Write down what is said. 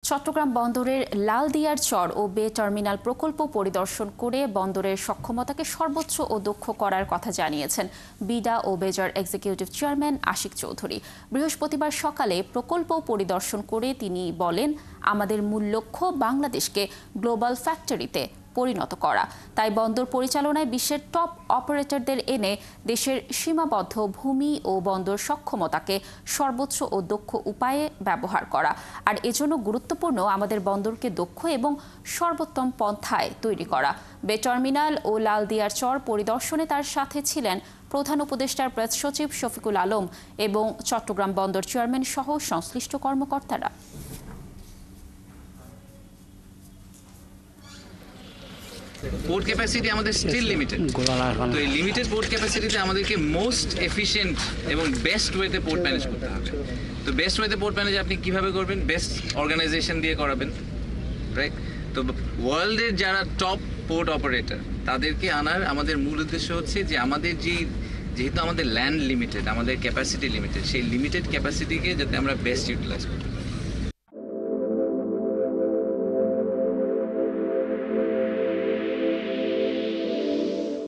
চট্টগ্রাম বন্দরের লালদিয়ার চর ও বে টার্মিনাল প্রকল্প পরিদর্শন করে বন্দরের সক্ষমতাকে সর্বোচ্চ ও দক্ষ করার কথা জানিয়েছেন বিডা ও বেজার এক্সিকিউটিভ চেয়ারম্যান আশিক চৌধুরী। বৃহস্পতিবার সকালে প্রকল্প পরিদর্শন করে তিনি বলেন, আমাদের মূল লক্ষ্য বাংলাদেশকে গ্লোবাল ফ্যাক্টরিতে পরিণত করা। তাই বন্দর পরিচালনায় বিশ্বের টপ অপারেটরদের এনে দেশের সীমাবদ্ধ ভূমি ও বন্দর সক্ষমতাকে সর্বোচ্চ ও দক্ষ উপায়ে ব্যবহার করা। আর এজন্য গুরুত্বপূর্ণ আমাদের বন্দরকে দক্ষ এবং সর্বোত্তম পন্থায় তৈরি করা। বে টার্মিনাল ও লালদিয়ার চর পরিদর্শনে তার সাথে ছিলেন প্রধান উপদেষ্টার প্রেস সচিব শফিকুল আলম এবং চট্টগ্রাম বন্দর চেয়ারম্যান সহ সংশ্লিষ্ট কর্মকর্তারা। পোর্ট ক্যাপাসিটি আমাদের স্টিল লিমিটেড, তো এই লিমিটেড পোর্ট ক্যাপাসিটিতে আমাদেরকে মোস্ট এফিশিয়েন্ট এবং বেস্ট ওয়েতে পোর্ট ম্যানেজ করতে হবে। তো বেস্ট ওয়েতে পোর্ট ম্যানেজ আপনি কিভাবে করবেন? বেস্ট অর্গানাইজেশন দিয়ে করাবেন, রাইট? তো ওয়ার্ল্ডের যারা টপ পোর্ট অপারেটর তাদেরকে আনার আমাদের মূল উদ্দেশ্য হচ্ছে যে আমাদের যেহেতু আমাদের ল্যান্ড লিমিটেড, আমাদের ক্যাপাসিটি লিমিটেড, সেই লিমিটেড ক্যাপাসিটিকে যাতে আমরা বেস্ট ইউটিলাইজ করি।